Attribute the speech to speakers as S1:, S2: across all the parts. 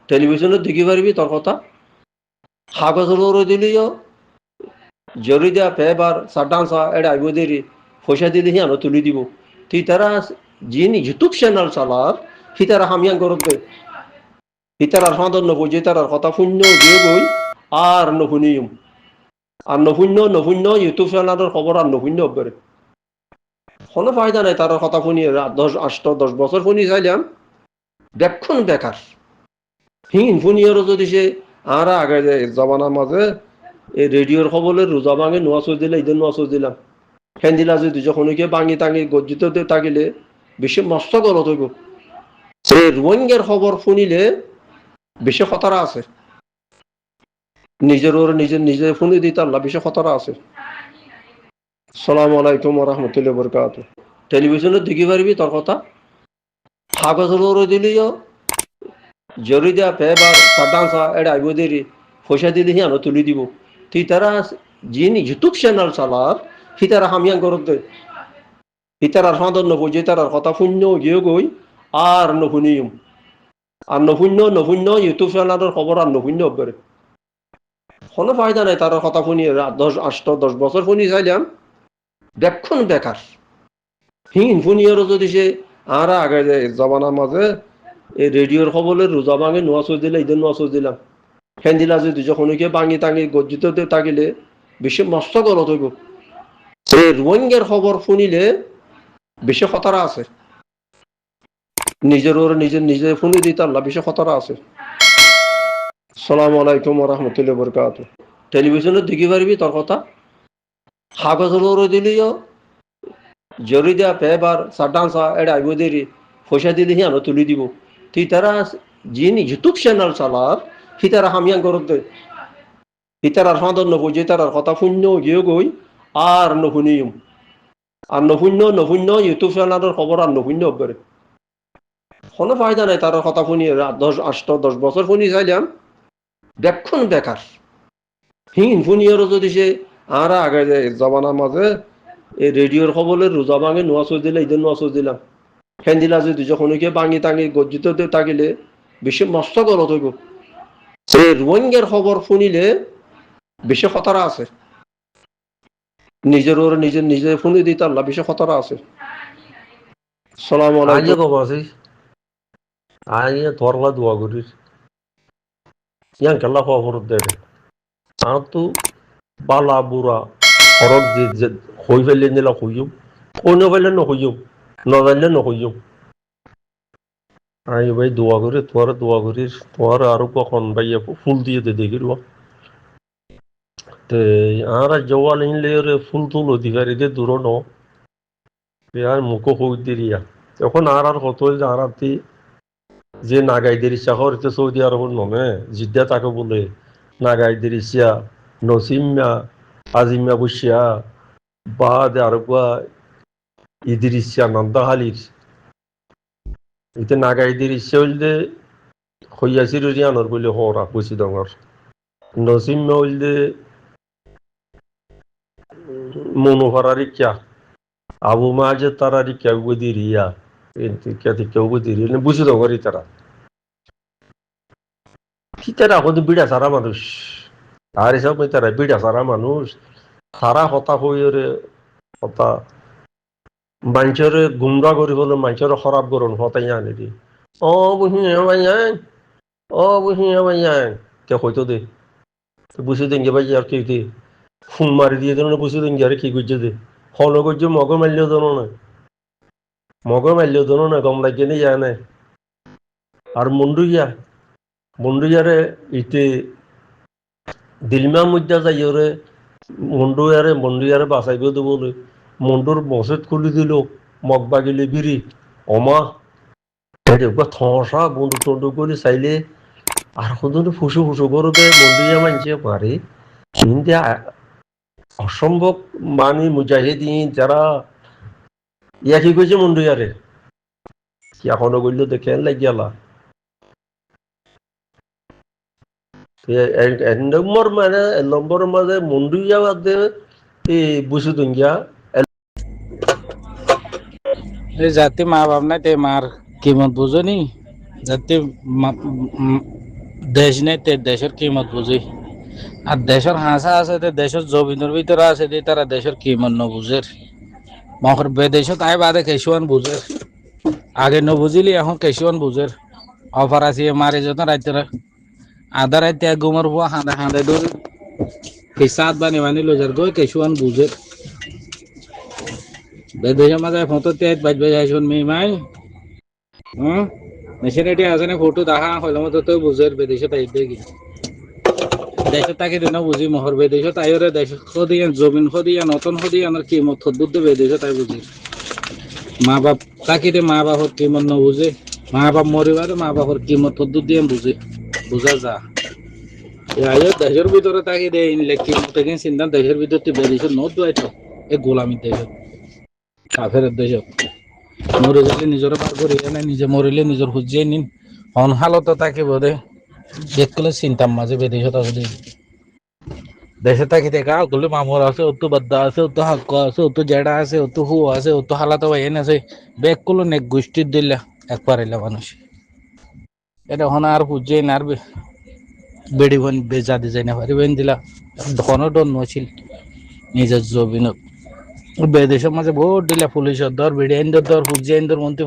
S1: টেলিভিশনে দেখি পারবি তোর কথা কাগজের দিলিও জরি দেওয়া পেবার সাডান্সা এটা আইব দেরি পয়সা দিলে হিয়ানো তুলি দিব তুই তারা যিনি ইউটিউব চ্যানেল চালার সি তারা হামিয়ান করত দে সি তারা সদর নবুঝে তার কথা শূন্য দিয়ে গই আর নশুনিম আর নশূন্য ইউটিউব চ্যানেলের খবর আর নশূন্য করে কোনো ফায়দা নাই তার কথা শুনি 10 বছর শুনি চাইলাম দেখুন বেকার হিন শুনিয়ারও যদি সে আর আগে জমানার মাঝে এই রেডিওর খবরের রোজা ভাঙে নোয়া চোজ দিলে ঈদের নোয়া চোজ দিলাম হেন্দিলা যদি যখনকে ভাঙি টাঙি গজ্জিত থাকিলে বেশি মস্ত গলত হইব এই রোহিঙ্গার খবর শুনিলে বেশি খতরা আছে নিজে শুনি দিতে আল্লাহ বেশি খতরা আছে। আসসালামু আলাইকুম রহমতুল্লাহ বরকাত। টেলিভিশনে দেখি পারবি তোর কথা কাগজের দিলিও জরি দেওয়া পেবার সাডান্সা এটা আইব দেরি পয়সা দিলে হিয়ানো তুলি দিব তুই তারা যিনি ইউটিউব চ্যানেল চালার সি তারা হামিয়ান করত দে সি তারা সদর নবুঝে তার কথা শূন্য গিয়ে গই আর নশুনিম আর নশূন্য ইউটিউব চ্যানেলের খবর আর নশূন্য করে কোনো ফায়দা নাই তার কথা শুনি 10 বছর শুনি চাইলাম দেখুন বেকার হিন শুনিয়ারও যদি সে আর আগে জমানার মাঝে এই রেডিওর খবরের রোজা ভাঙে নোয়া চোজ দিলে ঈদের নোয়া চোজ দিলাম হেন্দিলা যদি যখনকে ভাঙি টাঙি গজ্জিত থাকিলে বেশি মস্ত গলত হইব এই রোহিঙ্গার খবর শুনিলে বেশি খতরা আছে নিজে শুনি দিতে আল্লাহ বেশি খতরা আছে। আসসালামু আলাইকুম রহমতুল্লাহ বরকাত। টেলিভিশনে দেখি পারবি তোর কথা কাগজের দিলিও জরি দেওয়া পেবার সাডান্সা এটা আইব দেরি পয়সা দিলে হিয়ানো তুলি দিব তুই তারা যিনি ইউটিউব চ্যানেল চালার সি তারা হামিয়ান করত দে সি তারা সদর নবুঝে তার কথা শূন্য গিয়ে গই আর নশুনিম আর নশূন্য ইউটিউব চ্যানেলের খবর আর নশূন্য করে কোনো ফায়দা নাই তার কথা শুনি 10 বছর শুনি চাইলাম দেখুন বেকার হিন শুনিয়ারও যদি সে আর আগে জমানার মাঝে এই রেডিওর খবরের রোজা ভাঙে নোয়া চোজ দিলে ঈদের নোয়া চোজ দিলাম হেন্দিলা যদি যখনকে ভাঙি টাঙি গজ্জিত থাকিলে বেশি মস্ত গলত হইব এই রোহিঙ্গার খবর শুনিলে বেশি খতরা আছে নিজে শুনি দিতে আল্লাহ বেশি খতরা আছে। আসসালামু আলাইকুম।
S2: আইয়া কবা আছে আইয়া তোরলা দোয়া করিস ইয়ান কেলা খবর দেয় আর তো বালা বুড়া খরচ যে হই ফেলে নিলা হইম কোন ফেলে নহইম নজানলে নহইম আই ভাই দোয়া করি দোয়া করিস তোমার আরো কখন ভাইয়া ফুল দিয়ে দে দেখি তে আর জওয়াল ইনলে ফুল তুল অধিকারীদের দূর ন আর মুখো হই দিরিয়া এখন আর কত আর যে নাগাইদের ইচ্ছা করতে সৌদি আরব নমে জিদ্দা তাকে বলে নাগাইদের ইচ্ছা নসিম্যা আজিম্যা বসিয়া বা দে আরবা ইদির ইচ্ছা নন্দাহালির এতে নাগাইদের ইচ্ছা হইলে হইয়াছি রিয়ানোর বলে হরা বুঝি ডর নসিম্যা হইলে মনোহরার ইচ্ছা আবু মাঝে তারা রিক্যা দিরিয়া কেউ দিরিয়া বুঝি ডরি তারা তারা এখন বিড়া সারা মানুষ আর এসব তারা বিড়া সারা মানুষ সারা হতা হইরে হতা মানুষের গুমরা করি হলে মানুষের খারাপ করুন হতাই আনি দি বুঝি কে হইতো দে বুঝি দেন ভাই আর কি দে ফোন মারি দিয়ে দেন বুঝি দেন আর কি করছে দে হল করছে মগ মারলেও দেন না মগ মারলেও দেন না গম লাগিয়ে নিয়ে যায় না আর মুন্ডুইয়ারে ইতে দিলমা মধ্যে যাই ওরে মন্ডুয়ারে বাঁচাইব দেবলৈ মন্ডুর মসজিদ খুলি দিল মগ বাগিলে বিড়ি অমা থসা বন্ধু টন্ডু করে চাইলে আর শুধু ফুসু করে দে মন্ডুইয়া মানছে পারে কিন্তু অসম্ভব মানি মুজাহিদিন যারা ইয়া কি কইছে মন্ডুইয়ারে কি এখনো করল দেখে লাগিয়ালা নম্বর মানে নম্বর মাঝে মন্ডুইয়া বাদে বুঝু দুঙ্গিয়া
S3: যাতে মা বাপ নাই তে মার কিমত বুঝনি যাতে দেশ নেই তে দেশের কিমত বুঝি আর দেশের হাসা আছে তে দেশের জমিনের ভিতরে আছে তে তারা দেশের কিমত নবুঝের মহর বেদেশত আয় বাদে কেশুয়ান বুঝের আগে নবুঝিলি এখন কেশুয়ান বুঝের অফার আছে মারে যত রাইতরা আধা রাইতে ঘুমার হওয়া হাঁদা হাঁদা দৌড় হিসাব বানি বানি লোজার গই কেশুয়ান বুঝের বেদেশের মাঝে ফটো তেজ বাজবে যায় শুন মেমাই মেশিনারিটি আছে না ফটো দেখা হইল মতো তো বুঝের বিদেশে তাই দেখি দেশে তাকে দিন বুঝি মহর বিদেশে তাইরে দেশ খদিয়ান জমিন খদিয়ান নতুন খদিয়ান আর কিমত থদ্দুদ্দে বিদেশে তাই বুঝি মা বাপ তাকে দে মা বাপর কিমত ন বুঝে মা বাপ মরিবার মা বাপর কিমত থদ্দুদ্দে বুঝে বুঝা যা আয়ো দেশের ভিতরে তাকে দে ইনলে কিমত থেকে চিন্তা দেশের ভিতরে বিদেশে নত দোয়াইতো এই গোলামি দেশে কাফের দেশে মরে গেলে নিজের পার করি না নিজে মরিলে নিজের খুঁজিয়ে নিন অনহালত তাকে বোধে দেখলে চিন্তার মাঝে বিদেশত আছে দেশে থাকি দেখা ওগুলো মামুর আছে অতো বাদ্দা আছে অতো হাক্ক আছে অতো জেডা আছে অতো হু আছে অতো হালাত বাইন আছে বেগ করলো নেক গোষ্ঠীর দিল্লা একবার এলা মানুষ এটা হন আর খুঁজিয়ে না আর বেড়ি বন বেজাদি যাই না পারি বেন দিলা ধন ডন নছিল নিজের জবিনত বিদেশের মাঝে ভোট দিলা পুলিশের দর বেড়ি আইন দর খুঁজিয়ে আইন দর মন্ত্রী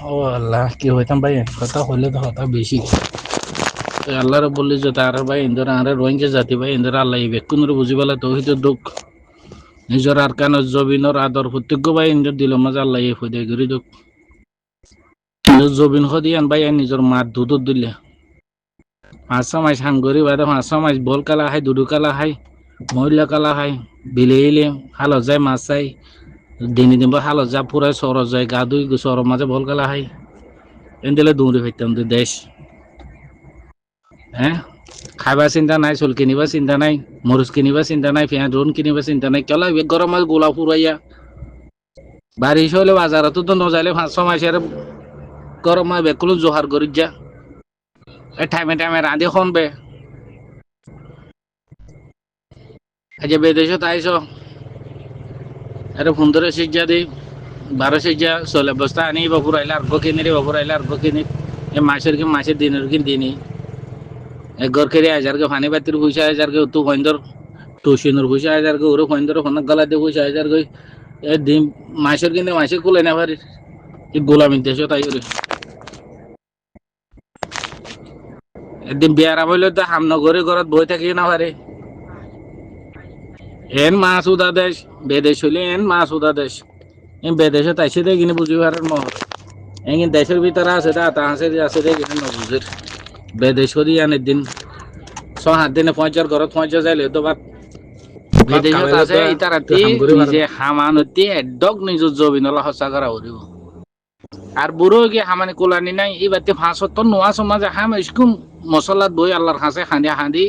S3: ও আল্লাহ কি হইতাম ভাই কথা হইলে তো কথা বেশি আল্লাহর বললি যে তার ভাই ইন্দর আরে রোহিঙ্গা জাতি ভাই ইন্দর আল্লাহ বেকুনরে বুঝি বলা তৌহিদ দুঃখ নিজের আর কান জবিনর আদর প্রত্যেক ভাই ইন্দর দিল মাঝে আল্লাহ হইদে গরি দুঃখ জবিন হদিয়ান ভাই নিজের মাত দুধ দিলে 5 মাস হাঙ্গরি বাদে 5 মাস বল কালা হাই দুদু কালা হাই মহিলা কালা হাই বিলেইলে হালো যায় মাছ চাই দিনে দিন হালো যা পুরাই সর যায় গা দুই সর মাঝে বল কালা হাই এনদিলে দৌড়ি হইতাম দেশ হ্যাঁ খাইবা চিন্তা নাই চুল কিনিবা চিন্তা নাই মরিচ কিনিবা চিন্তা নাই পেঁয়াজ রুন কিনিবা চিন্তা নাই কেলা গরম মাছ গোলা ফুরাইয়া বারিশ হলে বাজারতো তো নজাইলে 500 মাসের গরম মাছ বেকুলো জোহার করি যা টাইমে টাইমে রাঁধি খনবে আজ বিদেশত আইস আরে 15 সিজা দি 12 সিজা 16 বস্তা আনি বাপুরাইলে আর কিনি রে বাপুরাইলে আর কিনি এ মাসের দিনের কিন দিনই একর খেয়ে 1000 কে পানি বাতির পয়সা 1000 কে তো কইন্দর টিউশনের পয়সা 1000 কে ওরে কইন্দর ফোন গলা দে পয়সা 1000 কে এ দিন মাসের কিনে মাসে কুলে না পারি এই গোলামি দেশ তাই রে একদিন বিয়ার হইলে তো হামনগরে ঘরত বই থাকি না পারে এন মাছ উদা দেশ বিদেশ হইলে এন মাছ উদা দেশ এই বিদেশে তাইছে দে কিনে বুঝি পারার মহর এই দেশের ভিতরে আছে তা আছে দে কিনে না বুঝের বিদেশ করি আনের দিন 6-7 দিনে 5 ঘরত 5 যাইলে তো বাদ বিদেশত আছে ইতারাতি নিজে হামানতি একদম নিজের জবিনলা হসা করা হরিব আর বুড়ো কি হামানি কোলানি নাই এবারে 500 নোয়া সমাজে হাম ইস্কুম মশলাত বই আল্লাহর কাছে হাঁদি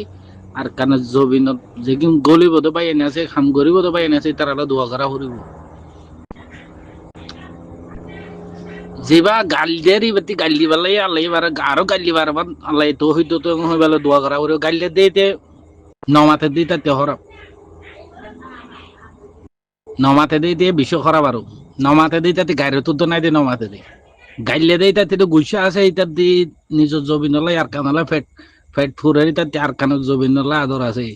S3: আর কানে জবিনত যেকিম গলিব তো পাই এনে আছে খাম গরিব তো পাই এনে আছে তারা দোয়া করা হরিব যেবা গাল দেরি বাতি গাল দিবালাই আল্লাহ এবার আরো গাল দিবার আল্লাহ তো হইতো তো হইবালে দোয়া করা হরিব গাল দিতে নমাতে দিতে তেহরা নমাতে দিতে বিশ্ব খারাপ আরো নমাতে দিতে গাড়ি তো নাই দে নমাতে দি গাইলে দেই তাতে তো গুছা আছে এটা দি নিজের জবিনলাই আর কানালা ফেট ফুরারি তাতে আর কানের জবিনলা আদর আছে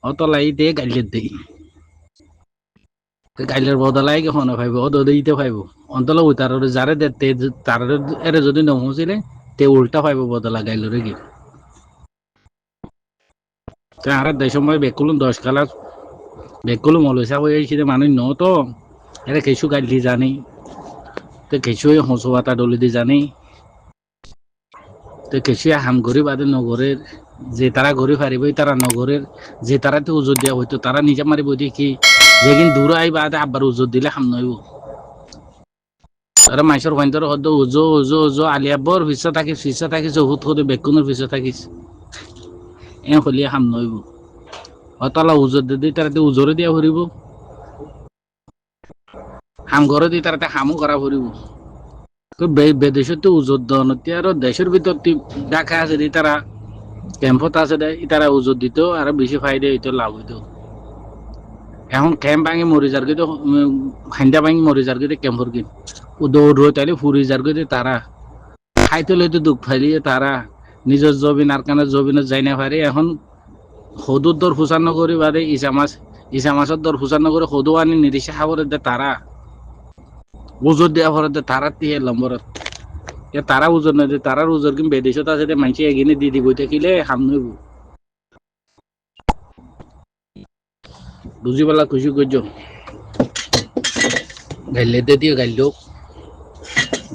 S3: অতলাই দে গাইলে দেই গাইলের বদলাই কখন পাইব অদ দিতে পাইব অন্তল উতার যারে দে তার এর যদি নমছিলে তে উল্টা পাইব বদলা গাইলরে কি তে আর দেশ সময় বেকুলুন 10 কালা বেকুলু মলসা হয়ে আইছে মানুষ ন তো এরা কিছু গাইলি জানি তো কিছুই হসবাতা ডলি দি জানি তো কিছু হাম ঘুরি বাদে নগরের যে তারা ঘুরি পারিব তারা নগরের যে তারা তো উজুর দেওয়া হইতো তারা নিজে মারিব দেখি যেদিন দূর আই বাদে আবার উজুর দিলে হাম নইব তারা মাইসর ভাইন্তর হদ উজো উজো উজো আলিয়াবর ফিসা থাকি জহুত করে বেকুনের ফিসা থাকিস এ হলিয়া হাম নইব অতলা উজুর দি তারা উজরে দিয়া ফুরিব হাম ঘরে দি তারা হামও করা ফুরিব বিদেশত উজোর দনতি আর দেশের ভিতর দেখা আছে দি তারা ক্যাম্পত আছে দে তারা উজোর দিত আর বেশি ফাইদে হইতো লাভ হইতো এখন ক্যাম্প ভাঙি মরি যার কিন্তু হাইন্দা ভাঙি মরি যার কিন্তু ক্যাম্পর কিন দৌড় তাইলে ফুরি যার কিন্তু তারা খাইতে লইতে দুঃখ ফাইলিয়ে তারা নিজের জবিন আর কানের জবিনত যাই না পারে এখন সদুর দর ফুসান নগরী বাদে ইসা মাছের দর ফুসান নগরী সদু আনি নিদিশে খাবরের দে তারা উজোর দেওয়া ভরের দে তারা দিয়ে লম্বরত তারা উজোর না দে তারার উজোর কিন্তু বেদেশত আছে দে মাইছে এগিনে দি দিব থাকিলে হাম নইব বুঝি পেলা খুশি করছো গাইলে দে দিয়ে গাইল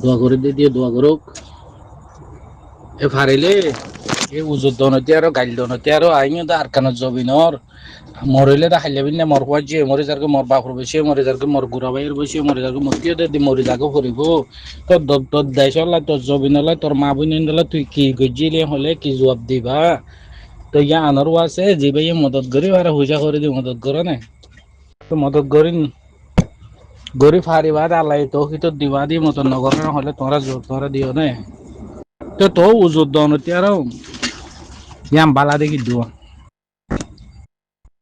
S3: দোয়া করে দিয়ে দোয়া করুক এ ফারিলে এই উজুর দনতে আর গাইল দনতে আর আইন দা আর কানত জবিনর মরিলে দা খাইলে বিনে মর পাজে মরি যারকে মর বাপর বসে মরি যারকে মর গুড়া বাইর বসে মরি যারকে মতিয়ে দে মরি যাকে ফরিব তোর তোর দাইছলা তোর জবিনলা তোর মা বইন দলা তুই কি গজিলে হলে কি জবাব দিবা তো ইয়া আনারও আছে যে ভাই মদত করি আর হুজা করে দি মদত করে না তো মদত করি গরিব হারিবা আল্লাহ তো কি তো দিবা দি মতন নগর হলে তোরা জোর তোরা দিও না তো উজুর দনতে আর ইয়াম বালা দেখি দুয়া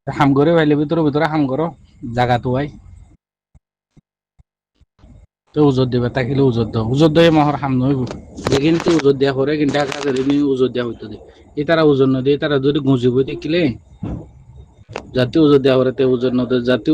S3: হাম করে ভাইলে ভিতরে হাম করো জাগা তো ভাই তো উজুর দিবে তাকিলে উজুর দিয়ে মহর হাম নইব দেখিন তো উজুর দেয়া করে কিন্তু কাজের উজুর দেওয়া হইতো দে এই তারা উজুর নদী তারা যদি গুঁজিব দেখিলে জাতি উজুর দেওয়া করে তে উজুর নদী জাতি